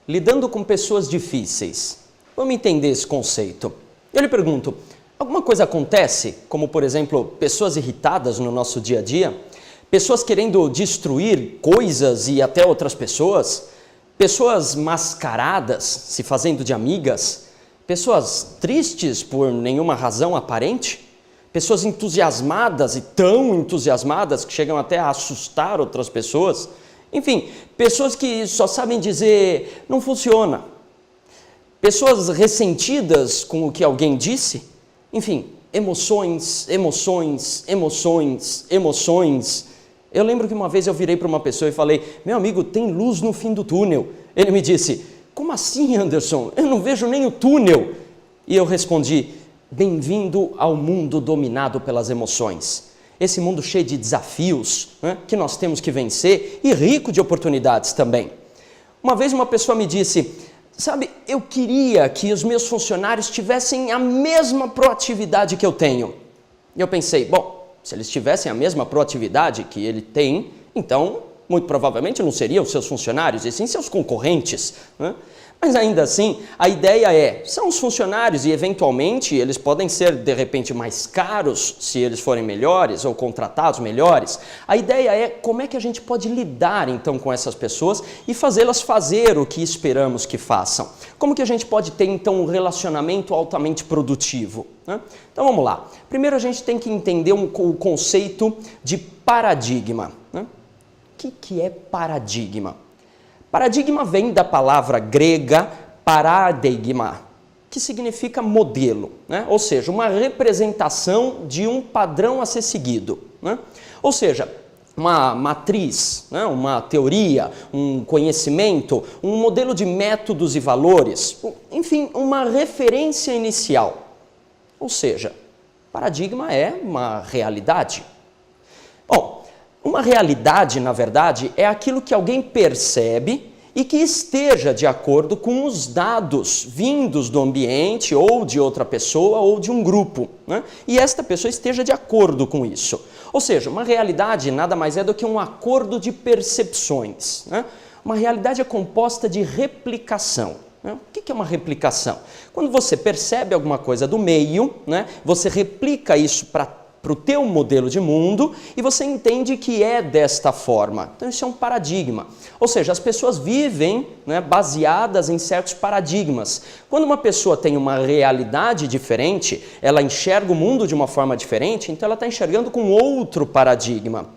lidando com pessoas difíceis. Vamos entender esse conceito. Eu lhe pergunto, alguma coisa acontece, como por exemplo, pessoas irritadas no nosso dia a dia? Pessoas querendo destruir coisas e até outras pessoas? Pessoas mascaradas, se fazendo de amigas? Pessoas tristes por nenhuma razão aparente? Pessoas entusiasmadas e tão entusiasmadas que chegam até a assustar outras pessoas? Enfim, pessoas que só sabem dizer, não funciona. Pessoas ressentidas com o que alguém disse. Enfim, emoções, emoções, emoções, emoções. Eu lembro que uma vez eu virei para uma pessoa e falei, meu amigo, tem luz no fim do túnel. Ele me disse, como assim, Anderson? Eu não vejo nem o túnel. E eu respondi, bem-vindo ao mundo dominado pelas emoções. Esse mundo cheio de desafios, né, que nós temos que vencer e rico de oportunidades também. Uma vez uma pessoa me disse, sabe, eu queria que os meus funcionários tivessem a mesma proatividade que eu tenho. E eu pensei, bom, se eles tivessem a mesma proatividade que ele tem, então, muito provavelmente não seriam seus funcionários, e sim seus concorrentes, né? Mas ainda assim, a ideia são os funcionários e eventualmente eles podem ser de repente mais caros se eles forem melhores ou contratados melhores. A ideia é como é que a gente pode lidar então com essas pessoas e fazê-las fazer o que esperamos que façam. Como que a gente pode ter então um relacionamento altamente produtivo, né? Então vamos lá. Primeiro a gente tem que entender o conceito de paradigma, né? O que é paradigma? Paradigma vem da palavra grega paradigma, que significa modelo, né? Ou seja, uma representação de um padrão a ser seguido, né? Ou seja, uma matriz, né? Uma teoria, um conhecimento, um modelo de métodos e valores, enfim, uma referência inicial. Ou seja, paradigma é uma realidade. Bom, uma realidade, na verdade, é aquilo que alguém percebe e que esteja de acordo com os dados vindos do ambiente ou de outra pessoa ou de um grupo, né? E esta pessoa esteja de acordo com isso. Ou seja, uma realidade nada mais é do que um acordo de percepções, né? Uma realidade é composta de replicação. O que é uma replicação? Quando você percebe alguma coisa do meio, né, você replica isso para o teu modelo de mundo e você entende que é desta forma. Então isso é um paradigma. Ou seja, as pessoas vivem, né, baseadas em certos paradigmas. Quando uma pessoa tem uma realidade diferente, ela enxerga o mundo de uma forma diferente, então ela está enxergando com outro paradigma.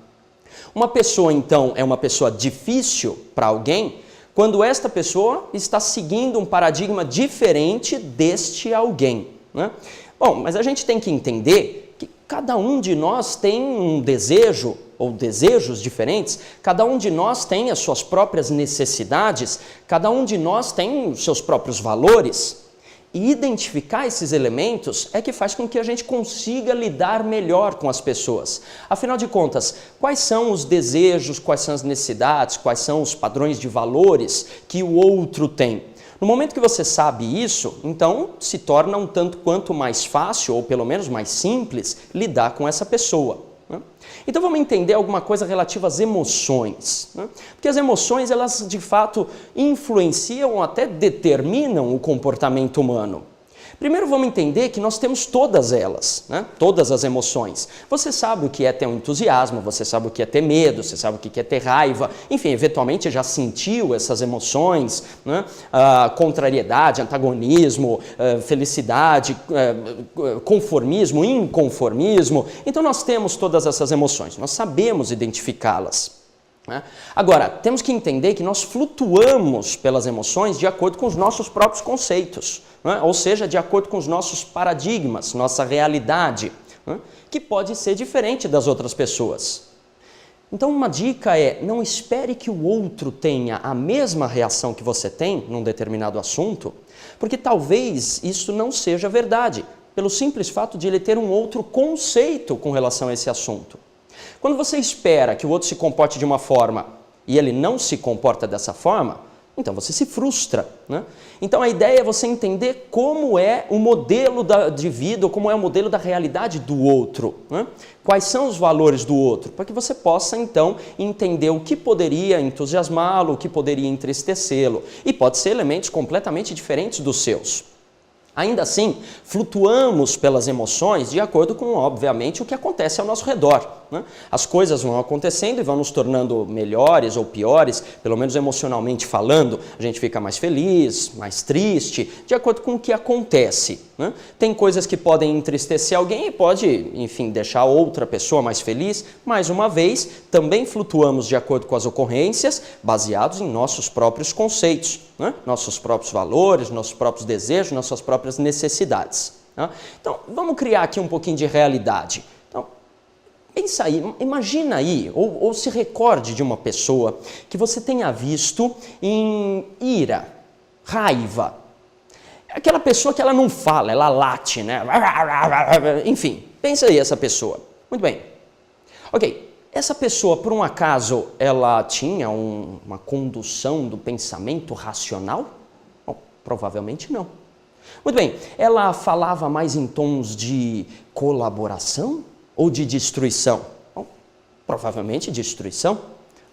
Uma pessoa, então, é uma pessoa difícil para alguém quando esta pessoa está seguindo um paradigma diferente deste alguém, né? Bom, mas a gente tem que entender que cada um de nós tem um desejo, ou desejos diferentes, cada um de nós tem as suas próprias necessidades, cada um de nós tem os seus próprios valores. E identificar esses elementos é que faz com que a gente consiga lidar melhor com as pessoas. Afinal de contas, quais são os desejos, quais são as necessidades, quais são os padrões de valores que o outro tem? No momento que você sabe isso, então se torna um tanto quanto mais fácil, ou pelo menos mais simples, lidar com essa pessoa, né? Então vamos entender alguma coisa relativa às emoções, né? Porque as emoções, elas de fato influenciam ou até determinam o comportamento humano. Primeiro vamos entender que nós temos todas elas, né? Todas as emoções. Você sabe o que é ter um entusiasmo, você sabe o que é ter medo, você sabe o que é ter raiva, enfim, eventualmente já sentiu essas emoções, né? Contrariedade, antagonismo, felicidade, conformismo, inconformismo. Então nós temos todas essas emoções, nós sabemos identificá-las. Agora, temos que entender que nós flutuamos pelas emoções de acordo com os nossos próprios conceitos, né? Ou seja, de acordo com os nossos paradigmas, nossa realidade, né? Que pode ser diferente das outras pessoas. Então uma dica é, não espere que o outro tenha a mesma reação que você tem num determinado assunto, porque talvez isso não seja verdade, pelo simples fato de ele ter um outro conceito com relação a esse assunto. Quando você espera que o outro se comporte de uma forma e ele não se comporta dessa forma, Então você se frustra, né? Então a ideia é você entender como é o modelo de vida, ou como é o modelo da realidade do outro, né? Quais são os valores do outro, para que você possa então entender o que poderia entusiasmá-lo, o que poderia entristecê-lo. E pode ser elementos completamente diferentes dos seus. Ainda assim, flutuamos pelas emoções de acordo com, obviamente, o que acontece ao nosso redor, né? As coisas vão acontecendo e vão nos tornando melhores ou piores, pelo menos emocionalmente falando. A gente fica mais feliz, mais triste, de acordo com o que acontece, né? Tem coisas que podem entristecer alguém e pode, enfim, deixar outra pessoa mais feliz. Mais uma vez, também flutuamos de acordo com as ocorrências, baseados em nossos próprios conceitos, né? Nossos próprios valores, nossos próprios desejos, nossas próprias necessidades, né? Então, vamos criar aqui um pouquinho de realidade. Então, pensa aí, imagina aí, ou se recorde de uma pessoa que você tenha visto em ira, raiva. Aquela pessoa que ela não fala, ela late, né? Enfim, pensa aí essa pessoa. Muito bem. Ok, essa pessoa, por um acaso, ela tinha uma condução do pensamento racional? Bom, provavelmente não. Muito bem, ela falava mais em tons de colaboração ou de destruição? Bom, provavelmente destruição.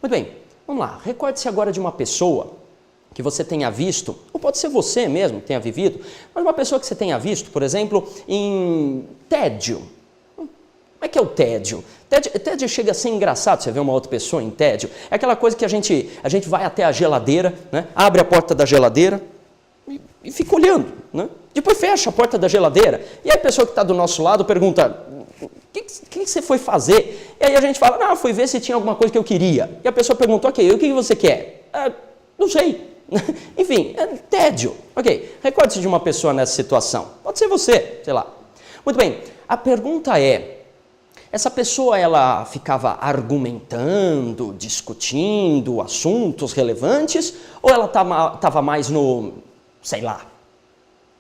Muito bem, vamos lá, recorde-se agora de uma pessoa que você tenha visto, ou pode ser você mesmo que tenha vivido, mas uma pessoa que você tenha visto, por exemplo, em tédio. Como é que é o tédio? Tédio chega a ser engraçado, você vê uma outra pessoa em tédio. É aquela coisa que a gente vai até a geladeira, né? Abre a porta da geladeira e fica olhando, né? Depois fecha a porta da geladeira. E aí a pessoa que está do nosso lado pergunta, o que você foi fazer? E aí a gente fala, não, fui ver se tinha alguma coisa que eu queria. E a pessoa perguntou, ok, o que você quer? Não sei. Enfim, é tédio. Ok, recorde-se de uma pessoa nessa situação. Pode ser você, sei lá. Muito bem, a pergunta é, essa pessoa ela ficava argumentando, discutindo assuntos relevantes, ou ela estava mais no, sei lá?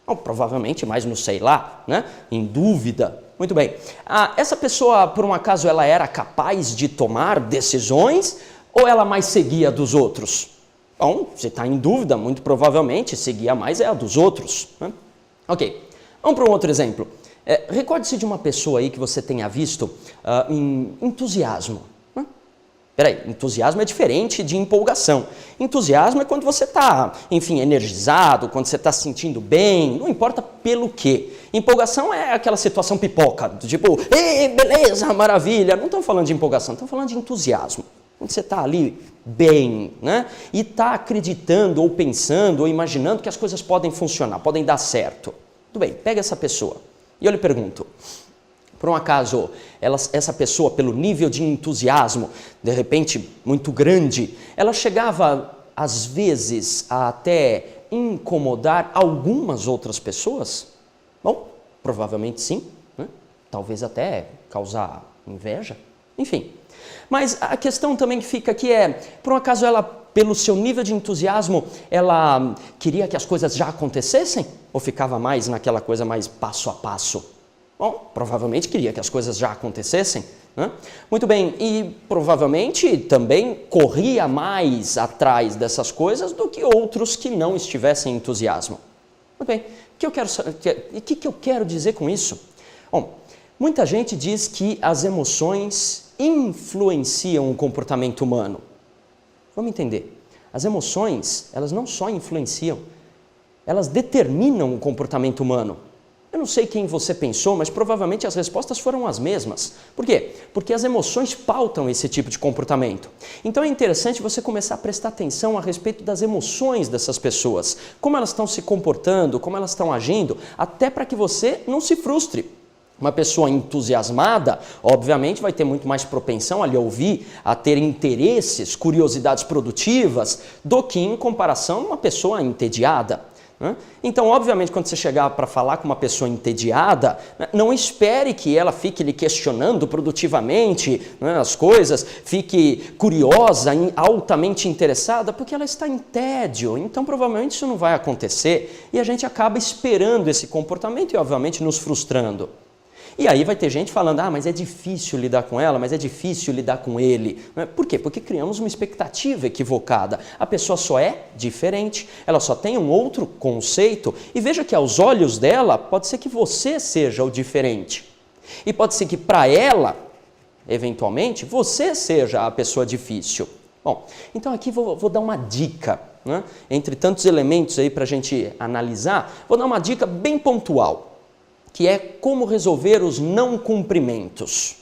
Ou provavelmente mais no sei lá, né? Em dúvida. Muito bem. Essa pessoa, por um acaso, ela era capaz de tomar decisões, ou ela mais seguia dos outros? Bom, se está em dúvida, muito provavelmente seguir a mais é a dos outros, né? Ok, vamos para um outro exemplo. Recorde-se de uma pessoa aí que você tenha visto em entusiasmo. Né? Peraí, entusiasmo é diferente de empolgação. Entusiasmo é quando você está, enfim, energizado, quando você está se sentindo bem, não importa pelo quê. Empolgação é aquela situação pipoca, do tipo, ei, beleza, maravilha. Não estão falando de empolgação, estão falando de entusiasmo. Quando você está ali bem, né? E está acreditando, ou pensando, ou imaginando que as coisas podem funcionar, podem dar certo. Tudo bem, pega essa pessoa e eu lhe pergunto, por um acaso, essa pessoa, pelo nível de entusiasmo, de repente muito grande, ela chegava, às vezes, a até incomodar algumas outras pessoas? Bom, provavelmente sim, né? Talvez até causar inveja, enfim. Mas a questão também que fica aqui é, por um acaso ela, pelo seu nível de entusiasmo, ela queria que as coisas já acontecessem? Ou ficava mais naquela coisa mais passo a passo? Bom, provavelmente queria que as coisas já acontecessem, né? Muito bem, e provavelmente também corria mais atrás dessas coisas do que outros que não estivessem em entusiasmo. Muito bem, o que eu quero dizer com isso? Bom, muita gente diz que as emoções influenciam o comportamento humano. Vamos entender. As emoções, elas não só influenciam, elas determinam o comportamento humano. Eu não sei quem você pensou, mas provavelmente as respostas foram as mesmas. Por quê? Porque as emoções pautam esse tipo de comportamento. Então é interessante você começar a prestar atenção a respeito das emoções dessas pessoas, como elas estão se comportando, como elas estão agindo, até para que você não se frustre. Uma pessoa entusiasmada, obviamente, vai ter muito mais propensão a lhe ouvir, a ter interesses, curiosidades produtivas, do que em comparação a uma pessoa entediada, né? Então, obviamente, quando você chegar para falar com uma pessoa entediada, não espere que ela fique lhe questionando produtivamente, né, as coisas, fique curiosa, altamente interessada, porque ela está em tédio. Então, provavelmente, isso não vai acontecer e a gente acaba esperando esse comportamento e, obviamente, nos frustrando. E aí vai ter gente falando, mas é difícil lidar com ela, mas é difícil lidar com ele. Por quê? Porque criamos uma expectativa equivocada. A pessoa só é diferente, ela só tem um outro conceito, e veja que aos olhos dela, pode ser que você seja o diferente. E pode ser que para ela, eventualmente, você seja a pessoa difícil. Bom, então aqui vou dar uma dica, né? Entre tantos elementos aí para a gente analisar, vou dar uma dica bem pontual, que é como resolver os não cumprimentos.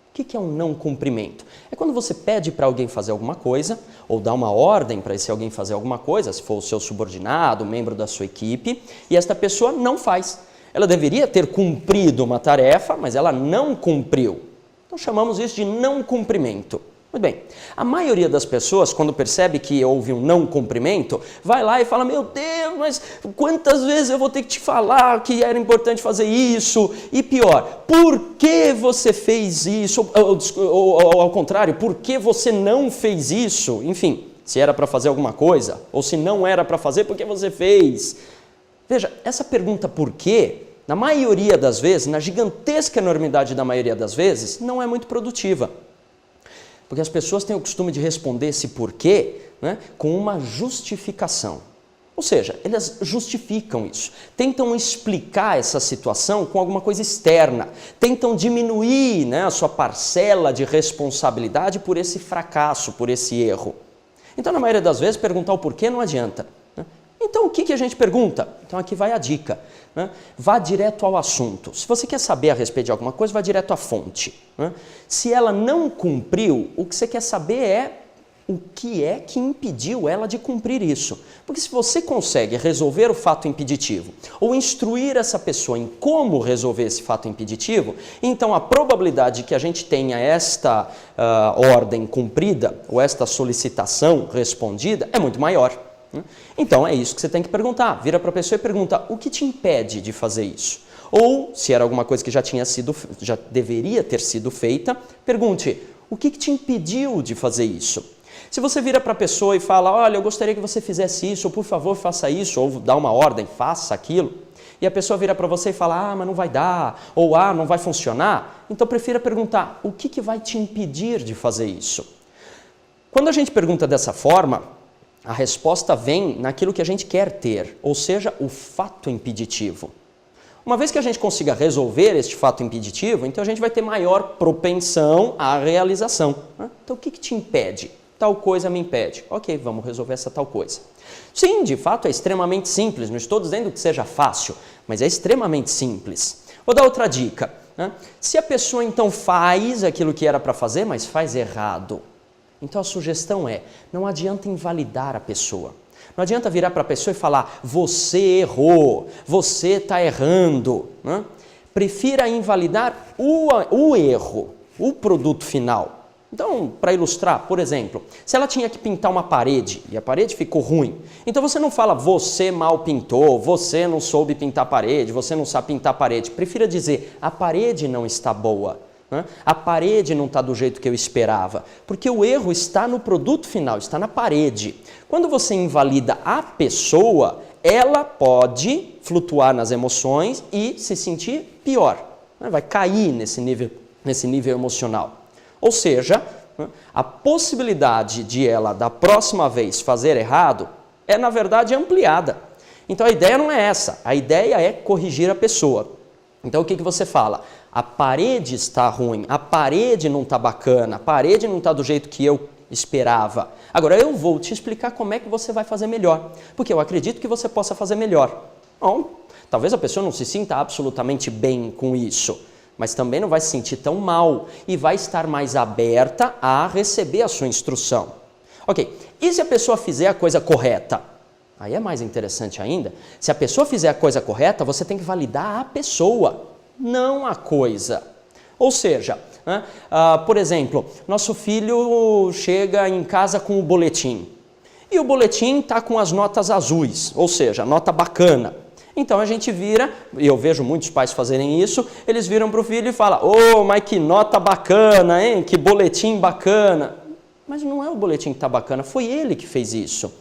O que é um não cumprimento? É quando você pede para alguém fazer alguma coisa, ou dá uma ordem para esse alguém fazer alguma coisa, se for o seu subordinado, membro da sua equipe, e esta pessoa não faz. Ela deveria ter cumprido uma tarefa, mas ela não cumpriu. Então chamamos isso de não cumprimento. Muito bem, a maioria das pessoas, quando percebe que houve um não cumprimento, vai lá e fala, meu Deus, mas quantas vezes eu vou ter que te falar que era importante fazer isso? E pior, por que você fez isso? Ou ao contrário, por que você não fez isso? Enfim, se era para fazer alguma coisa, ou se não era para fazer, por que você fez? Veja, essa pergunta por quê, na maioria das vezes, na gigantesca enormidade da maioria das vezes, não é muito produtiva. Porque as pessoas têm o costume de responder esse porquê, né, com uma justificação. Ou seja, elas justificam isso, tentam explicar essa situação com alguma coisa externa, tentam diminuir, né, a sua parcela de responsabilidade por esse fracasso, por esse erro. Então, na maioria das vezes, perguntar o porquê não adianta. Então, o que a gente pergunta? Então, aqui vai a dica, né? Vá direto ao assunto. Se você quer saber a respeito de alguma coisa, vá direto à fonte, né? Se ela não cumpriu, o que você quer saber é o que é que impediu ela de cumprir isso. Porque se você consegue resolver o fato impeditivo ou instruir essa pessoa em como resolver esse fato impeditivo, então a probabilidade de que a gente tenha esta ordem cumprida ou esta solicitação respondida é muito maior. Então é isso que você tem que perguntar, vira para a pessoa e pergunta, o que te impede de fazer isso? Ou, se era alguma coisa que já deveria ter sido feita, pergunte, o que te impediu de fazer isso? Se você vira para a pessoa e fala, olha, eu gostaria que você fizesse isso, ou por favor faça isso, ou dá uma ordem, faça aquilo, e a pessoa vira para você e fala, mas não vai dar, ou não vai funcionar, então prefira perguntar, o que vai te impedir de fazer isso? Quando a gente pergunta dessa forma, a resposta vem naquilo que a gente quer ter, ou seja, o fato impeditivo. Uma vez que a gente consiga resolver este fato impeditivo, então a gente vai ter maior propensão à realização. Então o que te impede? Tal coisa me impede. Ok, vamos resolver essa tal coisa. Sim, de fato é extremamente simples, não estou dizendo que seja fácil, mas é extremamente simples. Vou dar outra dica, né? Se a pessoa então faz aquilo que era para fazer, mas faz errado, então a sugestão é, não adianta invalidar a pessoa. Não adianta virar para a pessoa e falar, você errou, você está errando. Né? Prefira invalidar o erro, o produto final. Então, para ilustrar, por exemplo, se ela tinha que pintar uma parede e a parede ficou ruim, então você não fala, você mal pintou, você não soube pintar a parede, você não sabe pintar a parede. Prefira dizer, a parede não está boa. A parede não está do jeito que eu esperava, porque o erro está no produto final, está na parede. Quando você invalida a pessoa, ela pode flutuar nas emoções e se sentir pior, vai cair nesse nível emocional. Ou seja, a possibilidade de ela, da próxima vez, fazer errado é, na verdade, ampliada. Então a ideia não é essa, a ideia é corrigir a pessoa. Então o que você fala? A parede está ruim, a parede não está bacana, a parede não está do jeito que eu esperava. Agora eu vou te explicar como é que você vai fazer melhor, porque eu acredito que você possa fazer melhor. Bom, talvez a pessoa não se sinta absolutamente bem com isso, mas também não vai se sentir tão mal e vai estar mais aberta a receber a sua instrução. Ok, e se a pessoa fizer a coisa correta? Aí é mais interessante ainda. Se a pessoa fizer a coisa correta, você tem que validar a pessoa, não a coisa. Ou seja, né, por exemplo, nosso filho chega em casa com o boletim. E o boletim está com as notas azuis, ou seja, nota bacana. Então a gente vira, e eu vejo muitos pais fazerem isso, eles viram para o filho e falam, mas que nota bacana, hein? Que boletim bacana. Mas não é o boletim que está bacana, foi ele que fez isso.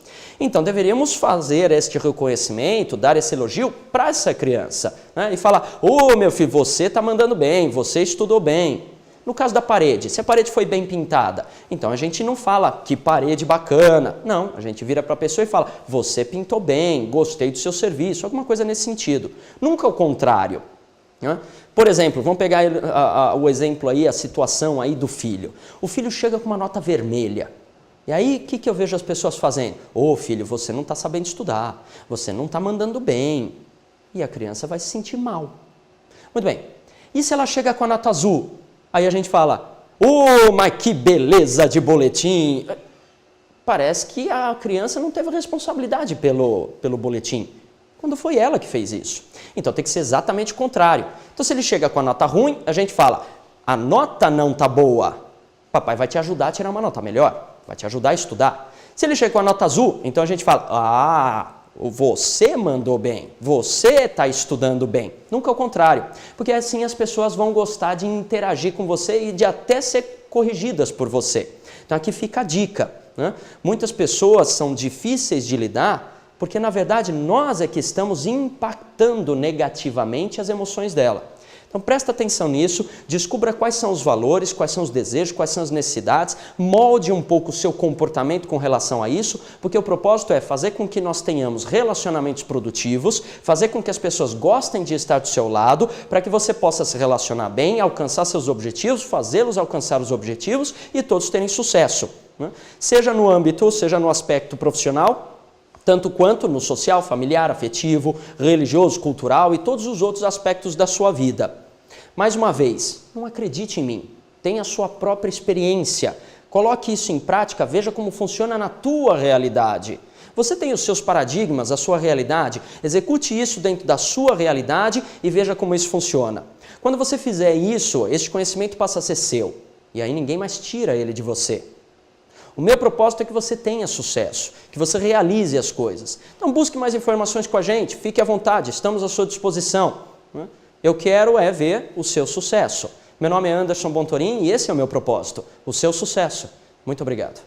Então deveríamos fazer este reconhecimento, dar esse elogio para essa criança, né? E falar, ô meu filho, você está mandando bem, você estudou bem. No caso da parede, se a parede foi bem pintada, então a gente não fala que parede bacana, não, a gente vira para a pessoa e fala, você pintou bem, gostei do seu serviço, alguma coisa nesse sentido. Nunca o contrário. Né? Por exemplo, vamos pegar o exemplo aí, a situação aí do filho. O filho chega com uma nota vermelha. E aí, o que eu vejo as pessoas fazendo? Ô filho, você não está sabendo estudar, você não está mandando bem. E a criança vai se sentir mal. Muito bem. E se ela chega com a nota azul? Aí a gente fala, mas que beleza de boletim. Parece que a criança não teve responsabilidade pelo boletim, quando foi ela que fez isso. Então tem que ser exatamente o contrário. Então se ele chega com a nota ruim, a gente fala, a nota não está boa. Papai vai te ajudar a tirar uma nota melhor, vai te ajudar a estudar. Se ele chega com a nota azul, então a gente fala, você mandou bem, você está estudando bem. Nunca o contrário, porque assim as pessoas vão gostar de interagir com você e de até ser corrigidas por você. Então aqui fica a dica, né? Muitas pessoas são difíceis de lidar porque na verdade nós é que estamos impactando negativamente as emoções dela. Então presta atenção nisso, descubra quais são os valores, quais são os desejos, quais são as necessidades, molde um pouco o seu comportamento com relação a isso, porque o propósito é fazer com que nós tenhamos relacionamentos produtivos, fazer com que as pessoas gostem de estar do seu lado, para que você possa se relacionar bem, alcançar seus objetivos, fazê-los alcançar os objetivos e todos terem sucesso, né? Seja no âmbito, seja no aspecto profissional, tanto quanto no social, familiar, afetivo, religioso, cultural e todos os outros aspectos da sua vida. Mais uma vez, não acredite em mim, tenha a sua própria experiência, coloque isso em prática, veja como funciona na tua realidade. Você tem os seus paradigmas, a sua realidade, execute isso dentro da sua realidade e veja como isso funciona. Quando você fizer isso, este conhecimento passa a ser seu, e aí ninguém mais tira ele de você. O meu propósito é que você tenha sucesso, que você realize as coisas. Então busque mais informações com a gente, fique à vontade, estamos à sua disposição. Eu quero ver o seu sucesso. Meu nome é Anderson Bontorin e esse é o meu propósito, o seu sucesso. Muito obrigado.